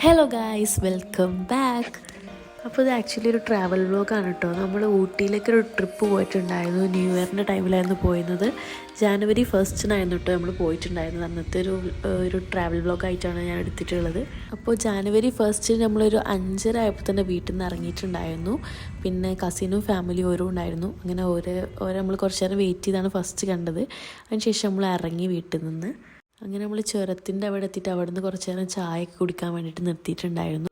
Hello guys, welcome back. അപ്പോൾ ഇത് actually ഒരു ട്രാവൽ വ്ലോഗാണ് കേട്ടോ. നമ്മൾ ഊട്ടിയിലേക്കൊരു ട്രിപ്പ് പോയിട്ടുണ്ടായിരുന്നു. ന്യൂ ഇയറിൻ്റെ ടൈമിലായിരുന്നു പോയിരുന്നത്. ജാനുവരി 1-നായിരുന്നു കേട്ടോ നമ്മൾ പോയിട്ടുണ്ടായിരുന്നത്. അന്നത്തെ ഒരു ട്രാവൽ വ്ലോഗായിട്ടാണ് ഞാൻ എടുത്തിട്ടുള്ളത്. അപ്പോൾ ജാനുവരി 1 നമ്മളൊരു 5:30 ആയപ്പോൾ തന്നെ വീട്ടിൽ നിന്ന് ഇറങ്ങിയിട്ടുണ്ടായിരുന്നു. പിന്നെ കസിനും ഫാമിലിയും ഓരോ ഉണ്ടായിരുന്നു. അങ്ങനെ ഓരോ നമ്മൾ കുറച്ച് നേരം വെയിറ്റ് ചെയ്താണ് ഫസ്റ്റ് കണ്ടത്. അതിനുശേഷം നമ്മൾ ഇറങ്ങി വീട്ടിൽ നിന്ന്. അങ്ങനെ നമ്മൾ ചുരത്തിൻ്റെ അവിടെ എത്തിയിട്ട് അവിടെ നിന്ന് കുറച്ച് നേരം ചായയൊക്കെ കുടിക്കാൻ വേണ്ടിയിട്ട് നിർത്തിയിട്ടുണ്ടായിരുന്നു.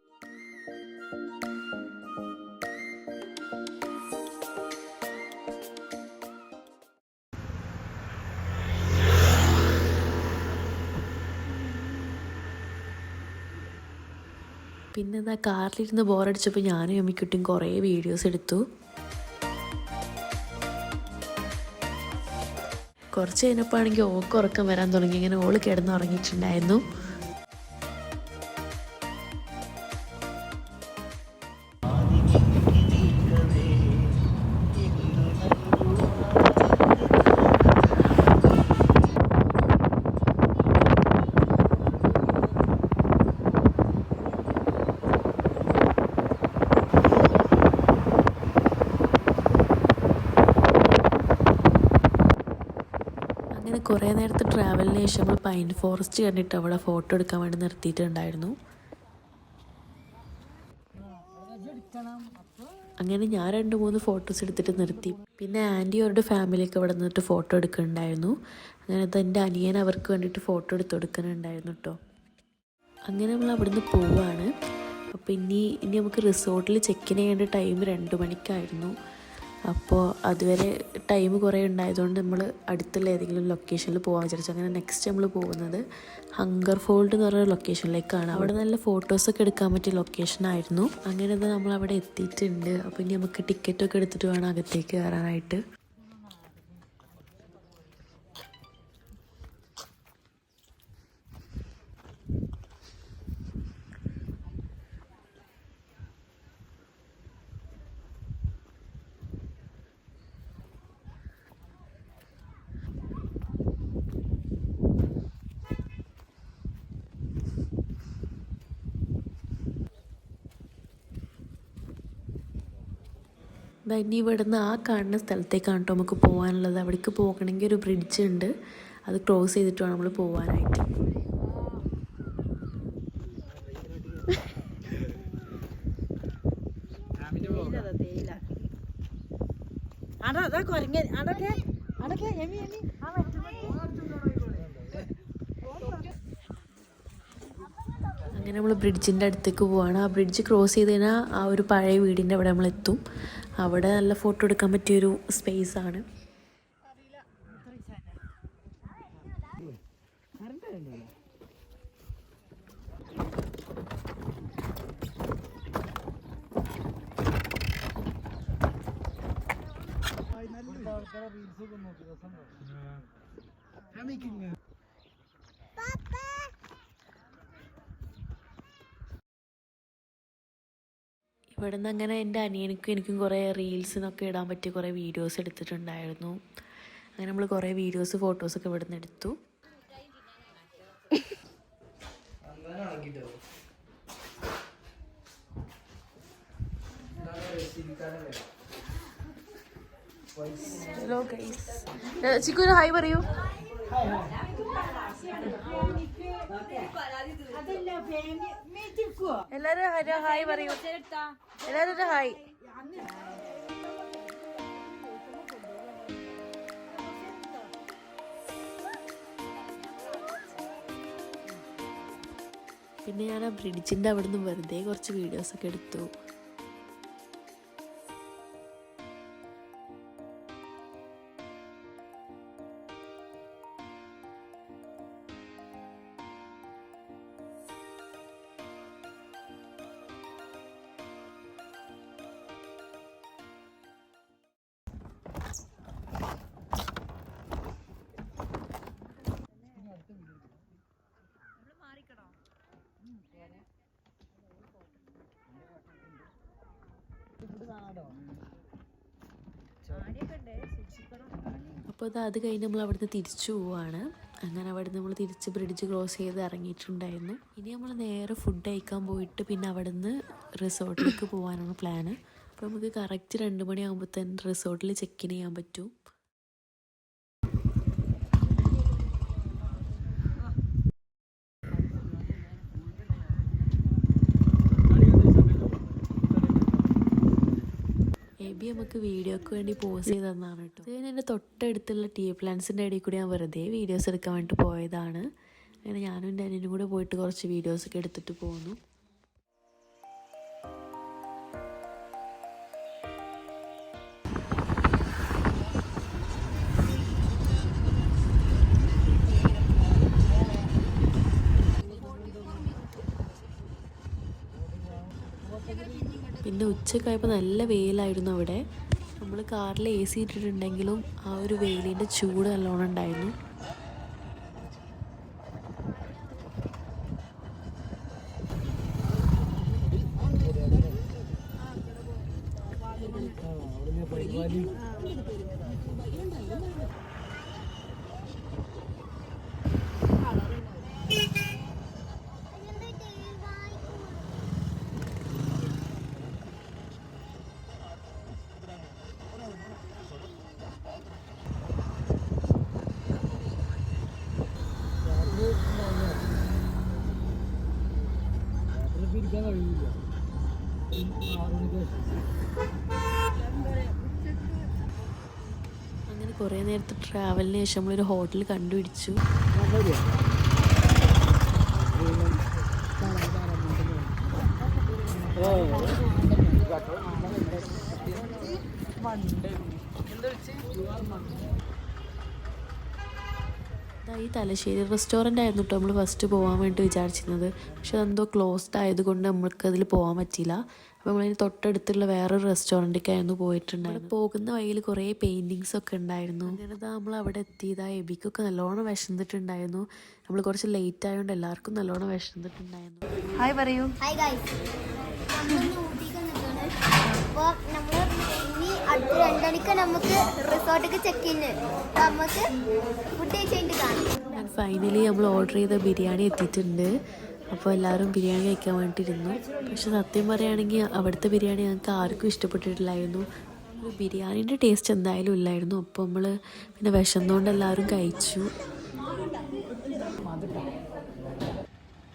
പിന്നെ എന്താ കാറിലിരുന്ന് ബോറടിച്ചപ്പോൾ ഞാനും അമ്മിക്കുട്ടിയും കുറേ വീഡിയോസ് എടുത്തു. കുറച്ച് കഴിഞ്ഞപ്പോൾ ആണെങ്കിൽ ഓക്ക് ഉറക്കം വരാൻ തുടങ്ങി. ഇങ്ങനെ ഓള് കിടന്നുറങ്ങിയിട്ടുണ്ടായിരുന്നു. അങ്ങനെ കുറേ നേരത്തെ ട്രാവലിന് ശേഷം നമ്മൾ പൈൻ ഫോറസ്റ്റ് കണ്ടിട്ട് അവിടെ ഫോട്ടോ എടുക്കാൻ വേണ്ടി നിർത്തിയിട്ടുണ്ടായിരുന്നു. അങ്ങനെ ഞാൻ 2-3 ഫോട്ടോസ് എടുത്തിട്ട് നിർത്തി. പിന്നെ ആൻറ്റി അവരുടെ ഫാമിലിയൊക്കെ അവിടെ നിന്നിട്ട് ഫോട്ടോ എടുക്കുന്നുണ്ടായിരുന്നു. അങ്ങനെ അത് എൻ്റെ അനിയൻ അവർക്ക് വേണ്ടിയിട്ട് ഫോട്ടോ എടുത്ത് കൊടുക്കുന്നുണ്ടായിരുന്നു കേട്ടോ. അങ്ങനെ നമ്മൾ അവിടുന്ന് പോവാണ്. അപ്പോൾ ഇനി നമുക്ക് റിസോർട്ടിൽ ചെക്ക് ഇൻ ചെയ്യേണ്ട ടൈം 2 മണിക്കായിരുന്നു. അപ്പോൾ അതുവരെ ടൈം കുറേ ഉണ്ടായതുകൊണ്ട് നമ്മൾ അടുത്തുള്ള ഏതെങ്കിലും ലൊക്കേഷനിൽ പോകാൻ വിചാരിച്ചു. അങ്ങനെ നെക്സ്റ്റ് നമ്മൾ പോകുന്നത് ഹങ്കർ ഫോൾഡ് എന്ന് പറയുന്ന ലൊക്കേഷനിലേക്കാണ്. അവിടെ നല്ല ഫോട്ടോസൊക്കെ എടുക്കാൻ പറ്റിയ ലൊക്കേഷനായിരുന്നു. അങ്ങനെ നമ്മൾ അവിടെ എത്തിയിട്ടുണ്ട്. അപ്പോൾ ഇനി നമുക്ക് ടിക്കറ്റൊക്കെ എടുത്തിട്ട് വേണം അകത്തേക്ക് കയറാനായിട്ട്. ഇനി ഇവിടുന്ന് ആ കാണുന്ന സ്ഥലത്തേക്കാണ് കേട്ടോ നമുക്ക് പോകാനുള്ളത്. അവിടേക്ക് പോകണമെങ്കിൽ ഒരു ബ്രിഡ്ജ് ഉണ്ട്. അത് ക്രോസ് ചെയ്തിട്ട് വേണം നമ്മൾ പോകാനായിട്ട്. അങ്ങനെ നമ്മൾ ബ്രിഡ്ജിൻ്റെ അടുത്തേക്ക് പോവാണ്. ആ ബ്രിഡ്ജ് ക്രോസ് ചെയ്ത് കഴിഞ്ഞാൽ ആ ഒരു പഴയ വീടിൻ്റെ അവിടെ നമ്മൾ എത്തും. അവിടെ നല്ല ഫോട്ടോ എടുക്കാൻ പറ്റിയൊരു സ്പേസാണ്. ഇവിടെ നിന്ന് അങ്ങനെ എൻ്റെ എനിക്കും കുറേ റീൽസിനൊക്കെ ഇടാൻ പറ്റിയ കുറേ വീഡിയോസ് എടുത്തിട്ടുണ്ടായിരുന്നു. അങ്ങനെ നമ്മൾ കുറേ വീഡിയോസ് ഫോട്ടോസൊക്കെ ഇവിടെ നിന്ന് എടുത്തു. ഹലോ ഗൈസ്, ചിക്കു ഹായ് പറയൂ. എല്ലാരും ഹായ് പറയൂ. എല്ലാരും ഹായ്. പിന്നെ ഞാൻ ആ ബ്രിഡ്ജിൻ്റെ അവിടെ നിന്ന് വെറുതെ കുറച്ച് വീഡിയോസൊക്കെ എടുത്തു. അപ്പോൾ അത് കഴിഞ്ഞ് നമ്മൾ അവിടുന്ന് തിരിച്ചു പോവാണ്. അങ്ങനെ അവിടെ നമ്മൾ തിരിച്ച് ബ്രിഡ്ജ് ക്രോസ് ചെയ്ത് ഇറങ്ങിയിട്ടുണ്ടായിരുന്നു. ഇനി നമ്മൾ നേരെ ഫുഡ് കഴിക്കാൻ പോയിട്ട് പിന്നെ അവിടെ നിന്ന് റിസോർട്ടിലേക്ക് പോകാനാണ് പ്ലാന്. അപ്പോൾ നമുക്ക് കറക്റ്റ് 2 മണിയാകുമ്പോൾ തന്നെ റിസോർട്ടിൽ ചെക്ക് ഇൻ ചെയ്യാൻ പറ്റും. നമുക്ക് വീഡിയോക്ക് വേണ്ടി പോസ് ചെയ്ത് തന്നാണ് കേട്ടോ. ഇത് എൻ്റെ തൊട്ടടുത്തുള്ള ടീ പ്ലാന്റ്സിൻ്റെ ഇടയിൽ കൂടി ഞാൻ വെറുതെ വീഡിയോസ് എടുക്കാൻ വേണ്ടി പോയതാണ്. അങ്ങനെ ഞാനും എൻ്റെ അനിയനും കൂടെ പോയിട്ട് കുറച്ച് വീഡിയോസൊക്കെ എടുത്തിട്ട് പോന്നു. പിന്നെ ഉച്ചക്കായപ്പോൾ നല്ല വെയിലായിരുന്നു അവിടെ. നമ്മൾ കാറിൽ AC ഇട്ടിട്ടുണ്ടെങ്കിലും ആ ഒരു വെയിലിൻ്റെ ചൂട് നല്ലോണം ഉണ്ടായിരുന്നു. അങ്ങനെ കുറേ നേരത്തെ ട്രാവലിന് ശേഷം നമ്മളൊരു ഹോട്ടൽ കണ്ടുപിടിച്ചു. ഈ തലശ്ശേരി റെസ്റ്റോറൻ്റ് ആയിരുന്നു കേട്ടോ നമ്മൾ ഫസ്റ്റ് പോകാൻ വേണ്ടി വിചാരിച്ചിരുന്നത്. പക്ഷെ അതെന്തോ ക്ലോസ്ഡ് ആയതുകൊണ്ട് നമ്മൾക്ക് അതിൽ പോകാൻ പറ്റിയില്ല. അപ്പോൾ നമ്മളതിന് തൊട്ടടുത്തുള്ള വേറൊരു റെസ്റ്റോറൻറ്റിലേക്കായിരുന്നു പോയിട്ടുണ്ടായിരുന്നു. പോകുന്ന വഴിയിൽ കുറേ പെയിൻറ്റിങ്സ് ഒക്കെ ഉണ്ടായിരുന്നു. അങ്ങനെ നമ്മൾ അവിടെ എത്തിയതാ. എബിക്കൊക്കെ നല്ലോണം വിശന്നിട്ടുണ്ടായിരുന്നു. നമ്മൾ കുറച്ച് ലേറ്റ് ആയതുകൊണ്ട് എല്ലാവർക്കും നല്ലോണം വിശന്നിട്ടുണ്ടായിരുന്നു. ഹായ് പറയൂ. ഹായ് ഗൈസ്, അപ്പോൾ നമ്മൾ ഇനി അടുത്ത 2 മണിക്ക് നമുക്ക് റിസോർട്ടിലേക്ക് ചെക്ക് ഇൻ. നമുക്ക് ഫുഡ് കഴിച്ചിട്ട് കാണാം. ഫൈനലി നമ്മൾ ഓർഡർ ചെയ്ത ബിരിയാണി എത്തിയിട്ടുണ്ട്. അപ്പോൾ എല്ലാവരും ബിരിയാണി കഴിക്കാൻ വേണ്ടിയിരുന്നു. പക്ഷെ സത്യം പറയുകയാണെങ്കിൽ അവിടുത്തെ ബിരിയാണി ഞങ്ങൾക്ക് ആർക്കും ഇഷ്ടപ്പെട്ടിട്ടില്ലായിരുന്നു. ബിരിയാണീൻ്റെ ടേസ്റ്റ് എന്തായാലും ഇല്ലായിരുന്നു. അപ്പോൾ നമ്മൾ പിന്നെ വിശന്നുകൊണ്ട് എല്ലാവരും കഴിച്ചു.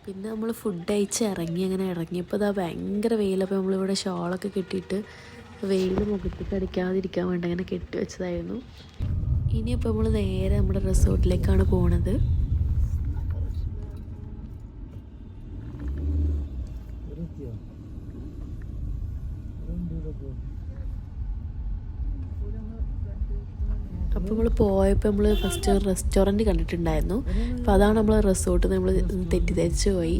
പിന്നെ നമ്മൾ ഫുഡ് കഴിച്ച് ഇറങ്ങി. അങ്ങനെ ഇറങ്ങിയപ്പോൾ ഇതാ ഭയങ്കര വെയിലപ്പോൾ നമ്മളിവിടെ ഷോളൊക്കെ കെട്ടിയിട്ട് വെയിൽ മുഖത്തേക്ക് അടിക്കാതിരിക്കാൻ വേണ്ടി അങ്ങനെ കെട്ടി വെച്ചതായിരുന്നു. ഇനിയപ്പോൾ നമ്മൾ നേരെ നമ്മുടെ റിസോർട്ടിലേക്കാണ് പോണത്. അപ്പോൾ നമ്മൾ പോയപ്പോൾ നമ്മൾ ഫസ്റ്റ് റെസ്റ്റോറൻറ്റ് കണ്ടിട്ടുണ്ടായിരുന്നു. അപ്പോൾ അതാണ് നമ്മൾ റിസോർട്ട് നമ്മൾ തെറ്റിദ്ധരിച്ച് പോയി.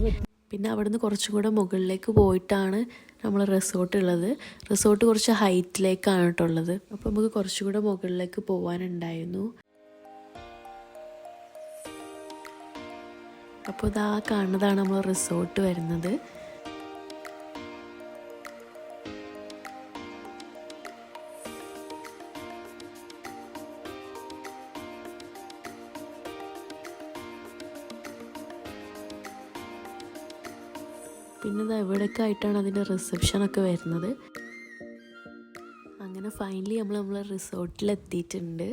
പിന്നെ അവിടുന്ന് കുറച്ചും കൂടെ മുകളിലേക്ക് പോയിട്ടാണ് നമ്മൾ റിസോർട്ട് ഉള്ളത്. റിസോർട്ട് കുറച്ച് ഹൈറ്റിലേക്കാണ് കേട്ടോ ഉള്ളത്. അപ്പോൾ നമുക്ക് കുറച്ചും കൂടെ മുകളിലേക്ക് പോകാനുണ്ടായിരുന്നു. അപ്പോൾ ഇതാ കാണുന്നതാണ് നമ്മൾ റിസോർട്ട് വരുന്നത്. പിന്നെ ഇത് എവിടെയൊക്കെ ആയിട്ടാണ് അതിൻ്റെ റിസപ്ഷനൊക്കെ വരുന്നത്. അങ്ങനെ ഫൈനലി നമ്മൾ റിസോർട്ടിലെത്തിയിട്ടുണ്ട്.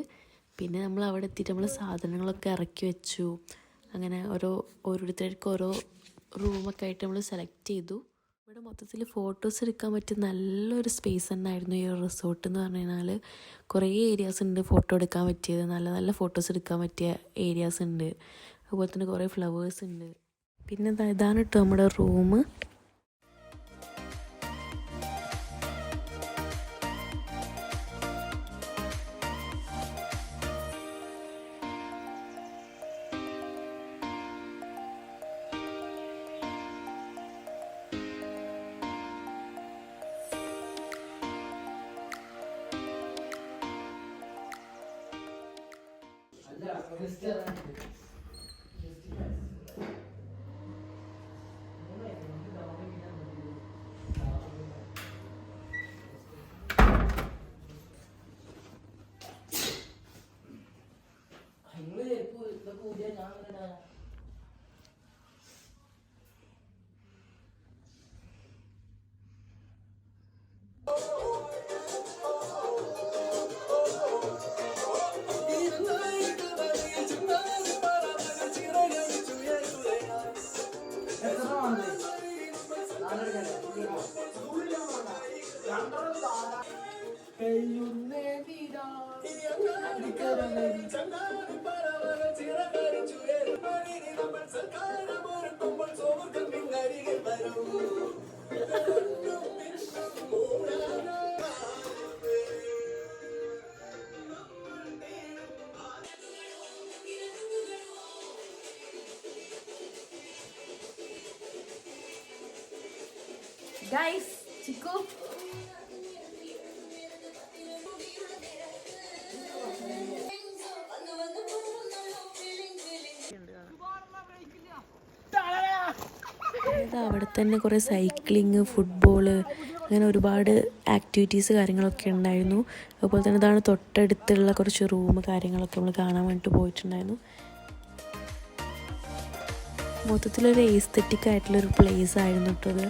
പിന്നെ നമ്മൾ അവിടെ എത്തിയിട്ട് നമ്മൾ സാധനങ്ങളൊക്കെ ഇറക്കി വെച്ചു. അങ്ങനെ ഓരോരുത്തർക്ക് ഓരോ റൂമൊക്കെ ആയിട്ട് നമ്മൾ സെലക്ട് ചെയ്തു. ഇവിടെ മൊത്തത്തിൽ ഫോട്ടോസ് എടുക്കാൻ പറ്റിയ നല്ലൊരു സ്പേസ് തന്നെയായിരുന്നു ഈ റിസോർട്ട് എന്ന് പറഞ്ഞു കഴിഞ്ഞാൽ. കുറേ ഏരിയാസ് ഉണ്ട് ഫോട്ടോ എടുക്കാൻ പറ്റിയത്. നല്ല നല്ല ഫോട്ടോസ് എടുക്കാൻ പറ്റിയ ഏരിയാസ് ഉണ്ട്. അതുപോലെ തന്നെ കുറേ ഫ്ലവേഴ്സ് ഉണ്ട്. പിന്നെ ഇതാണ് കേട്ടോ നമ്മുടെ റൂം. Guys, Chico. ഇത് അവിടെ തന്നെ കുറേ സൈക്ലിങ്, ഫുട്ബോള്, അങ്ങനെ ഒരുപാട് ആക്ടിവിറ്റീസ് കാര്യങ്ങളൊക്കെ ഉണ്ടായിരുന്നു. അതുപോലെ തന്നെ ഇതാണ് തൊട്ടടുത്തുള്ള കുറച്ച് റൂം കാര്യങ്ങളൊക്കെ നമ്മൾ കാണാൻ വേണ്ടിയിട്ട് പോയിട്ടുണ്ടായിരുന്നു. മൊത്തത്തിലൊരു എസ്തെറ്റിക് ആയിട്ടുള്ളൊരു പ്ലേസ് ആയിരുന്നു കേട്ടോ അത്.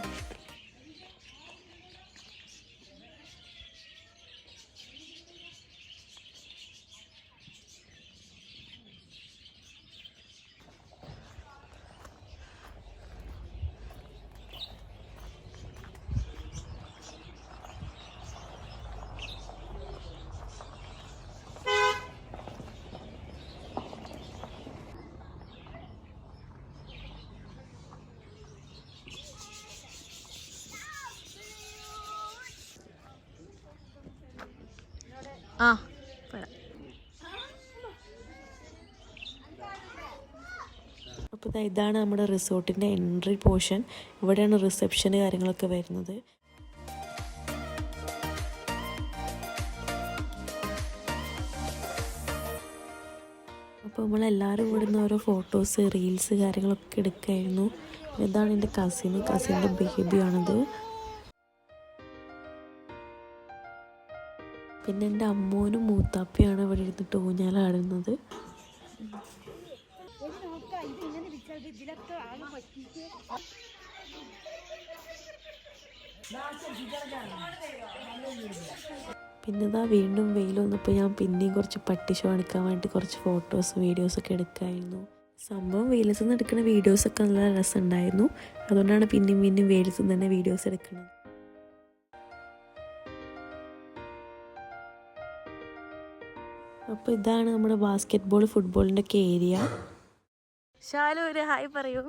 അപ്പോൾ ഇതാണ് നമ്മുടെ റിസോർട്ടിൻ്റെ എൻട്രി പോർഷൻ. ഇവിടെയാണ് റിസപ്ഷന് കാര്യങ്ങളൊക്കെ വരുന്നത്. അപ്പോൾ നമ്മളെല്ലാവരും ഇവിടെ നിന്ന് ഓരോ ഫോട്ടോസ്, റീൽസ് കാര്യങ്ങളൊക്കെ എടുക്കുകയായിരുന്നു. ഇതാണ് എൻ്റെ കസിൻ്റെ ബേബിയാണത്. പിന്നെ എൻ്റെ അമ്മോനും മൂത്താപ്പയാണ് ഇവിടെ ഇരുന്നിട്ട് ഊഞ്ഞാലാടുന്നത്. പിന്നെ ഇതാ വീണ്ടും വെയിൽ വന്നപ്പോൾ ഞാൻ പിന്നെയും കുറച്ച് പട്ടി ഷോ എടുക്കാൻ വേണ്ടി കുറച്ച് ഫോട്ടോസ് വീഡിയോസൊക്കെ എടുക്കായിരുന്നു. സംഭവം വെയിലത്ത് നിന്ന് എടുക്കുന്ന വീഡിയോസൊക്കെ നല്ല രസമുണ്ടായിരുന്നു. അതുകൊണ്ടാണ് പിന്നെയും വെയിലത്ത് നിന്ന് തന്നെ വീഡിയോസ് എടുക്കുന്നത്. അപ്പോൾ ഇതാണ് നമ്മുടെ ബാസ്കറ്റ് ബോൾ, ഫുട്ബോളിൻ്റെ ഒക്കെ ഏരിയ. ശാലു ഒരു ഹായ് പറയൂ.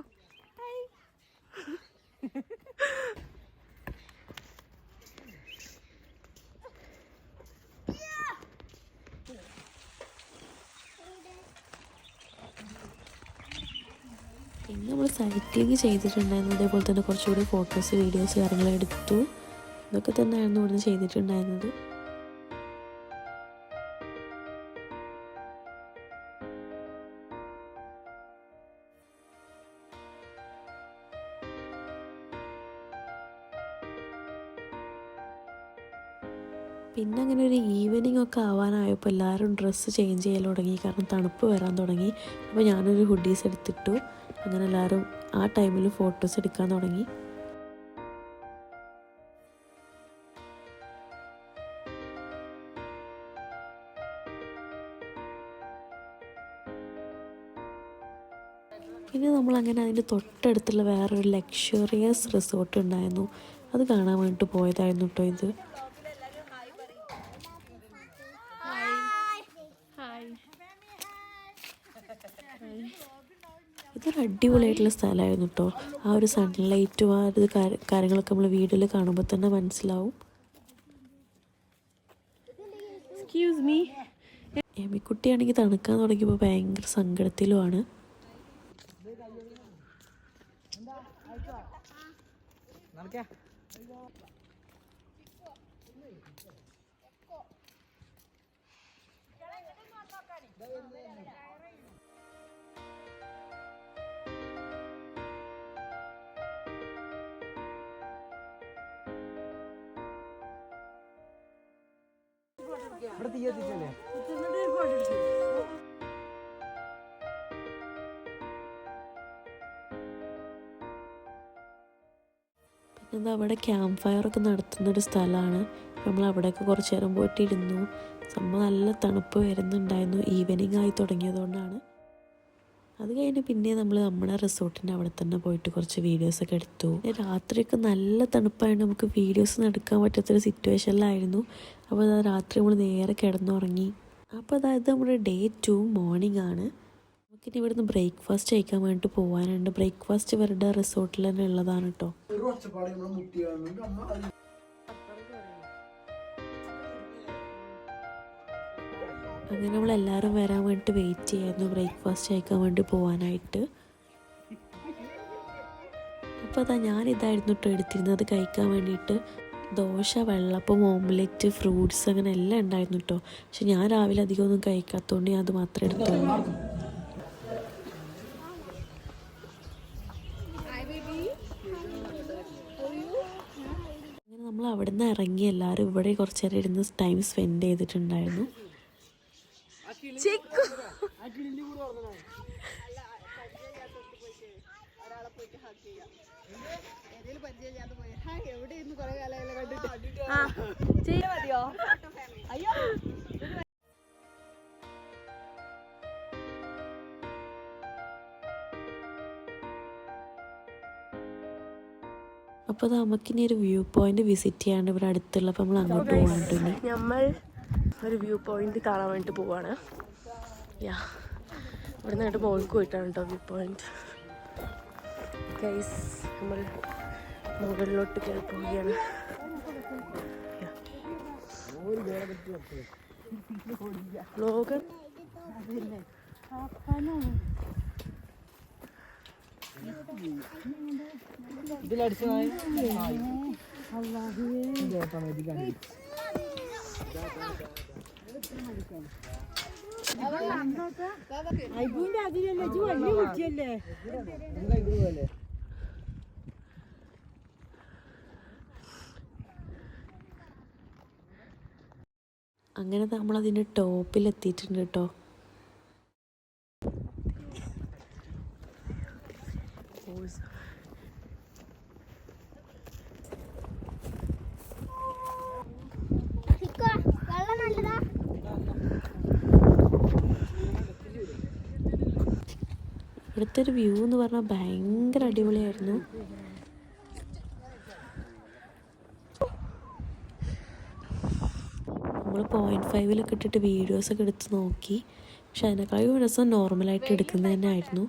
പിന്നെ നമ്മൾ സൈക്ലിങ് ചെയ്തിട്ടുണ്ടായിരുന്നു. അതേപോലെ തന്നെ കുറച്ചുകൂടി ഫോട്ടോസ്, വീഡിയോസ് കാര്യങ്ങളൊക്കെ എടുത്തു. ഇതൊക്കെ തന്നെയായിരുന്നു ഇവിടുന്ന് ചെയ്തിട്ടുണ്ടായിരുന്നത്. പിന്നെ അങ്ങനെ ഒരു ഈവനിങ് ഒക്കെ ആവാനായപ്പോൾ എല്ലാവരും ഡ്രസ്സ് ചേഞ്ച് ചെയ്യാൻ തുടങ്ങി. കാരണം തണുപ്പ് വരാൻ തുടങ്ങി. അപ്പോൾ ഞാനൊരു ഹുഡീസ് എടുത്തിട്ടു. അങ്ങനെ എല്ലാവരും ആ ടൈമിൽ ഫോട്ടോസ് എടുക്കാൻ തുടങ്ങി. പിന്നെ നമ്മളങ്ങനെ അതിൻ്റെ തൊട്ടടുത്തുള്ള വേറൊരു ലക്ഷറിയസ് റിസോർട്ട് ഉണ്ടായിരുന്നു. അത് കാണാൻ വേണ്ടിയിട്ട് പോയതായിരുന്നു കേട്ടോ ഇത്. ഇതൊരു അടിപൊളിയായിട്ടുള്ള സ്ഥലമായിരുന്നു കേട്ടോ. ആ ഒരു സൺലൈറ്റും ആ ഒരു കാര്യങ്ങളൊക്കെ നമ്മൾ വീഡിയോയിൽ കാണുമ്പോൾ തന്നെ മനസ്സിലാവും. Excuse me. എമിക്കുട്ടിയാണെങ്കിൽ തണുക്കാൻ തുടങ്ങിയപ്പോൾ ഭയങ്കര സങ്കടത്തിലുമാണ്. എന്താ അവിടെ ക്യാമ്പ് ഫയറൊക്കെ നടത്തുന്നൊരു സ്ഥലമാണ്. നമ്മൾ അവിടെയൊക്കെ കുറച്ച് നേരം പോയിട്ടിരുന്നു. സംഭവം നല്ല തണുപ്പ് വരുന്നുണ്ടായിരുന്നു, ഈവനിങ് ആയി തുടങ്ങിയതുകൊണ്ടാണ്. അത് കഴിഞ്ഞ് പിന്നെ നമ്മൾ നമ്മുടെ റിസോർട്ടിൻ്റെ അവിടെ തന്നെ പോയിട്ട് കുറച്ച് വീഡിയോസൊക്കെ എടുത്തു. രാത്രിയൊക്കെ നല്ല തണുപ്പായിട്ട് നമുക്ക് വീഡിയോസ് എടുക്കാൻ പറ്റാത്തൊരു സിറ്റുവേഷനിലായിരുന്നു. അപ്പോൾ അതാ രാത്രി നമ്മൾ നേരെ കിടന്നുറങ്ങി. അപ്പോൾ അതായത് നമ്മുടെ ഡേ 2 മോർണിംഗ് ആണ്. നമുക്കിനി ഇവിടുന്ന് ബ്രേക്ക്ഫാസ്റ്റ് കഴിക്കാൻ വേണ്ടിയിട്ട് പോകാനുണ്ട്. ബ്രേക്ക്ഫാസ്റ്റ് ഇവരുടെ റിസോർട്ടിൽ തന്നെ ഉള്ളതാണ് കേട്ടോ. അങ്ങനെ നമ്മളെല്ലാവരും വരാൻ വേണ്ടിയിട്ട് വെയിറ്റ് ചെയ്യായിരുന്നു ബ്രേക്ക്ഫാസ്റ്റ് കഴിക്കാൻ വേണ്ടി പോകാനായിട്ട്. അപ്പോൾ അതാ ഞാനിതായിരുന്നു കേട്ടോ എടുത്തിരുന്നത് കഴിക്കാൻ വേണ്ടിയിട്ട്. ദോശ, വെള്ളപ്പം, ഓംലെറ്റ്, ഫ്രൂട്ട്സ് അങ്ങനെ എല്ലാം ഉണ്ടായിരുന്നു കേട്ടോ. പക്ഷെ ഞാൻ രാവിലെ അധികം ഒന്നും കഴിക്കാത്തതുകൊണ്ട് ഞാൻ അത് മാത്രമേ എടുത്തുള്ളൂ. അങ്ങനെ നമ്മൾ അവിടെ നിന്ന് ഇറങ്ങി എല്ലാവരും ഇവിടെ കുറച്ച് നേരം ഇരുന്ന് ടൈം സ്പെൻഡ് ചെയ്തിട്ടുണ്ടായിരുന്നു. അപ്പോൾ നമുക്കിനി ഒരു വ്യൂ പോയിന്റ് വിസിറ്റ് ചെയ്യാണ്ട് ഇവിടെ അടുത്തുള്ള, അപ്പോൾ നമ്മൾ അങ്ങോട്ട് പോകാൻ നമ്മൾ ഒരു വ്യൂ പോയിന്റ് കാണാൻ വേണ്ടി പോവാണ്. ഇവിടെ നിന്നിട്ട് മുകളിൽ പോയിട്ടാണ് കേട്ടോ വ്യൂ പോയിന്റ്. ഗൈസ് നമ്മൾ മുകളിലോട്ട് കയറി പോവുകയാണ്. ലോകം അങ്ങനെ നമ്മളതിൻ്റെ ടോപ്പിലെത്തിയിട്ടുണ്ട് കേട്ടോ. ഇവിടുത്തെ ഒരു വ്യൂ എന്ന് പറഞ്ഞാൽ ഭയങ്കര അടിപൊളിയായിരുന്നു. നമ്മൾ 0.5 ഇട്ടിട്ട് വീഡിയോസൊക്കെ എടുത്ത് നോക്കി. പക്ഷെ അതിനേക്കാളും രസം നോർമലായിട്ട് എടുക്കുന്നത് തന്നെ ആയിരുന്നു.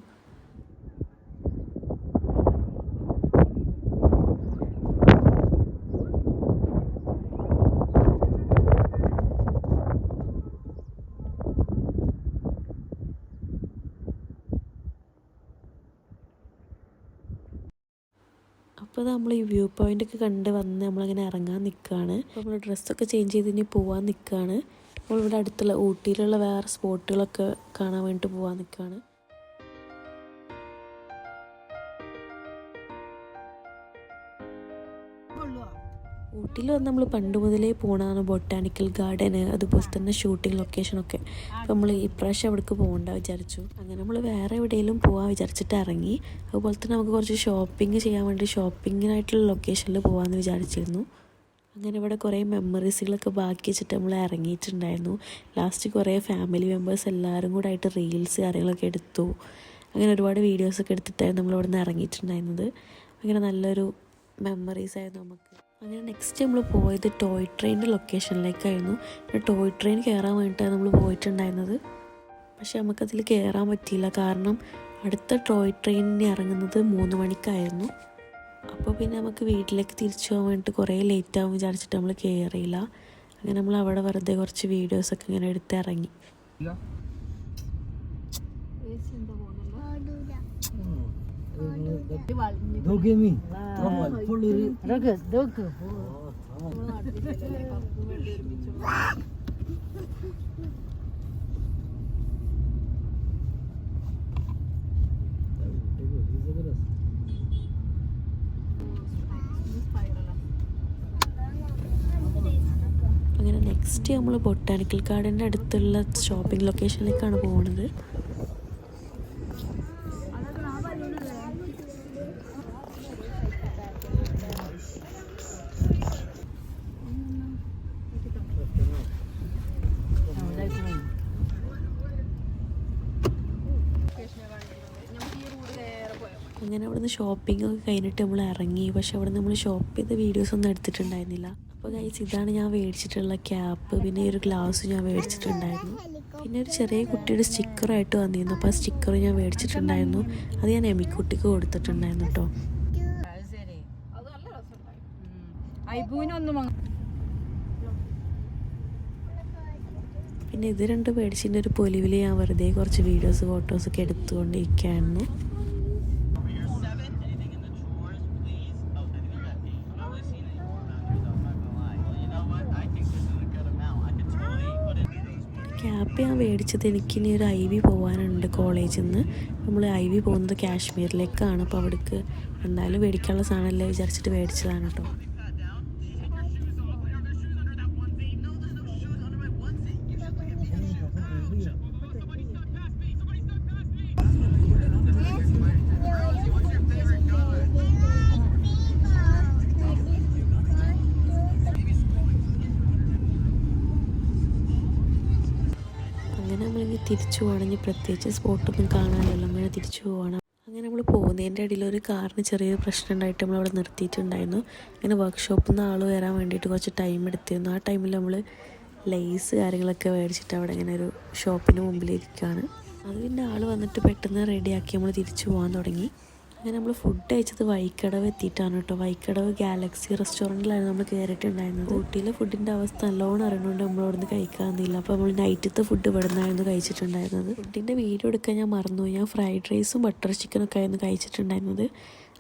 അപ്പോൾ നമ്മൾ ഈ വ്യൂ പോയിൻ്റൊക്കെ കണ്ട് വന്ന് നമ്മളങ്ങനെ ഇറങ്ങാൻ നിൽക്കുകയാണ്. അപ്പോൾ നമ്മൾ ഡ്രസ്സൊക്കെ ചേഞ്ച് ചെയ്ത് ഇനി പോകാൻ നിൽക്കുകയാണ്. നമ്മളിവിടെ അടുത്തുള്ള ഊട്ടിയിലുള്ള വേറെ സ്പോട്ടുകളൊക്കെ കാണാൻ വേണ്ടിയിട്ട് പോകാൻ നിൽക്കുകയാണ്. ഊട്ടിയിൽ വന്ന് നമ്മൾ പണ്ട് മുതലേ പോകണതാണ് ബൊട്ടാണിക്കൽ ഗാർഡന്, അതുപോലെ തന്നെ ഷൂട്ടിംഗ് ലൊക്കേഷനൊക്കെ. അപ്പോൾ നമ്മൾ ഇപ്രാവശ്യം അവിടേക്ക് പോകണ്ട വിചാരിച്ചു. അങ്ങനെ നമ്മൾ വേറെ എവിടെയെങ്കിലും പോകാൻ വിചാരിച്ചിട്ട് ഇറങ്ങി. അതുപോലെ തന്നെ നമുക്ക് കുറച്ച് ഷോപ്പിംഗ് ചെയ്യാൻ വേണ്ടി ഷോപ്പിങ്ങിനായിട്ടുള്ള ലൊക്കേഷനിൽ പോകാമെന്ന് വിചാരിച്ചിരുന്നു. അങ്ങനെ ഇവിടെ കുറേ മെമ്മറീസുകളൊക്കെ ബാക്കി വെച്ചിട്ട് നമ്മൾ ഇറങ്ങിയിട്ടുണ്ടായിരുന്നു. ലാസ്റ്റ് കുറേ ഫാമിലി മെമ്പേഴ്സ് എല്ലാവരും കൂടെ ആയിട്ട് റീൽസ് കാര്യങ്ങളൊക്കെ എടുത്തു. അങ്ങനെ ഒരുപാട് വീഡിയോസൊക്കെ എടുത്തിട്ടായിരുന്നു നമ്മളിവിടെ നിന്ന് ഇറങ്ങിയിട്ടുണ്ടായിരുന്നത്. അങ്ങനെ നല്ലൊരു മെമ്മറീസ് ആയിരുന്നു നമുക്ക്. അങ്ങനെ നെക്സ്റ്റ് നമ്മൾ പോയത് ടോയ് ട്രെയിനിൻ്റെ ലൊക്കേഷനിലേക്കായിരുന്നു. ടോയ് ട്രെയിൻ കയറാൻ വേണ്ടിയിട്ടാണ് നമ്മൾ പോയിട്ടുണ്ടായിരുന്നത്. പക്ഷെ നമുക്കതിൽ കയറാൻ പറ്റിയില്ല, കാരണം അടുത്ത ടോയ് ട്രെയിനിന് ഇറങ്ങുന്നത് 3 മണിക്കായിരുന്നു. അപ്പോൾ പിന്നെ നമുക്ക് വീട്ടിലേക്ക് തിരിച്ചു പോകാൻ വേണ്ടിയിട്ട് കുറേ ലേറ്റ് ആകും വിചാരിച്ചിട്ട് നമ്മൾ കയറിയില്ല. അങ്ങനെ നമ്മൾ അവിടെ വെറുതെ കുറച്ച് വീഡിയോസൊക്കെ ഇങ്ങനെ എടുത്ത് ഇറങ്ങി. അങ്ങനെ നെക്സ്റ്റ് നമ്മൾ ബൊട്ടാണിക്കൽ ഗാർഡൻ്റെ അടുത്തുള്ള ഷോപ്പിംഗ് ലൊക്കേഷനിലേക്കാണ് പോകുന്നത്. അങ്ങനെ അവിടെ നിന്ന് ഷോപ്പിംഗ് ഒക്കെ കഴിഞ്ഞിട്ട് നമ്മൾ ഇറങ്ങി. പക്ഷെ അവിടെ നമ്മൾ ഷോപ്പ് ചെയ്ത വീഡിയോസ് ഒന്നും എടുത്തിട്ടുണ്ടായിരുന്നില്ല. അപ്പോൾ ഗൈസ് ഇതാണ് ഞാൻ മേടിച്ചിട്ടുള്ള ക്യാപ്പ്. പിന്നെ ഈ ഒരു ഗ്ലാസ് ഞാൻ മേടിച്ചിട്ടുണ്ടായിരുന്നു. പിന്നെ ഒരു ചെറിയ കുട്ടിയുടെ സ്റ്റിക്കറായിട്ട് വന്നിരുന്നു. അപ്പോൾ ആ സ്റ്റിക്കർ ഞാൻ മേടിച്ചിട്ടുണ്ടായിരുന്നു. അത് ഞാൻ എമിക്കുട്ടിക്ക് കൊടുത്തിട്ടുണ്ടായിരുന്നു കേട്ടോ. പിന്നെ ഇത് രണ്ടും മേടിച്ചിൻ്റെ ഒരു പൊലിവിൽ ഞാൻ വെറുതെ കുറച്ച് വീഡിയോസ് ഫോട്ടോസൊക്കെ എടുത്തുകൊണ്ടിരിക്കുകയായിരുന്നു. ക്യാപ്പ് ഞാൻ മേടിച്ചത് എനിക്കിനി ഒരു IV പോകാനുണ്ട് കോളേജിൽ നിന്ന്. നമ്മൾ IV പോകുന്നത് കാശ്മീരിലേക്കാണ്. അപ്പോൾ അവിടേക്ക് എന്തായാലും മേടിക്കാനുള്ള സാധനമല്ലേ വിചാരിച്ചിട്ട് മേടിച്ചതാണ് കേട്ടോ. അങ്ങനെ നമ്മളിങ്ങനെ തിരിച്ചു പോകണമെങ്കിൽ പ്രത്യേകിച്ച് സ്പോട്ടൊന്നും കാണാനല്ലോ, അങ്ങനെ തിരിച്ചു പോകണം. അങ്ങനെ നമ്മൾ പോകുന്നതിൻ്റെ ഇടയിൽ ഒരു കാറിന് ചെറിയൊരു പ്രശ്നം ഉണ്ടായിട്ട് നമ്മളവിടെ നിർത്തിയിട്ടുണ്ടായിരുന്നു. അങ്ങനെ വർക്ക്ഷോപ്പിൽ നിന്ന് ആൾ വരാൻ വേണ്ടിയിട്ട് കുറച്ച് ടൈം എടുത്തിരുന്നു. ആ ടൈമിൽ നമ്മൾ ലേസ് കാര്യങ്ങളൊക്കെ മേടിച്ചിട്ട് അവിടെ ഇങ്ങനെ ഒരു ഷോപ്പിന് മുമ്പിലിരിക്കുകയാണ്. അത് പിന്നെ ആൾ വന്നിട്ട് പെട്ടെന്ന് റെഡിയാക്കി നമ്മൾ തിരിച്ചു പോകാൻ തുടങ്ങി. അങ്ങനെ നമ്മൾ ഫുഡ് അയച്ചത് വൈക്കടവ് എത്തിയിട്ടാണ് കേട്ടോ. വൈക്കടവ് ഗാലക്സി റെസ്റ്റോറൻറ്റിലായിരുന്നു നമ്മൾ കയറിയിട്ടുണ്ടായിരുന്നത്. ഊട്ടിയിലെ ഫുഡിൻ്റെ അവസ്ഥ നല്ലോണം അറിയണോണ്ട് നമ്മൾ അവിടെ നിന്ന് കഴിക്കാമെന്നില്ല. അപ്പോൾ നമ്മൾ നൈറ്റത്തെ ഫുഡ് ഇവിടെ നിന്നായിരുന്നു കഴിച്ചിട്ടുണ്ടായിരുന്നത്. ഫുഡിൻ്റെ വീഡിയോ എടുക്കാൻ ഞാൻ മറന്നുപോയി. ഞാൻ ഫ്രൈഡ് റൈസും ബട്ടർ ചിക്കനൊക്കെ ആയിരുന്നു കഴിച്ചിട്ടുണ്ടായിരുന്നത്.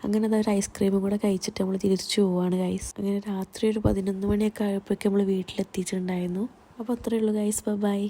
അങ്ങനെ അതൊരു ഐസ്ക്രീമും കൂടെ കഴിച്ചിട്ട് നമ്മൾ തിരിച്ചു പോവാണ് ഗൈസ്. അങ്ങനെ രാത്രി ഒരു 11 മണിയൊക്കെ ആയപ്പോഴേക്കും നമ്മൾ വീട്ടിലെത്തിയിട്ടുണ്ടായിരുന്നു. അപ്പോൾ അത്രയേ ഉള്ളൂ ഗൈസ്. ബൈ.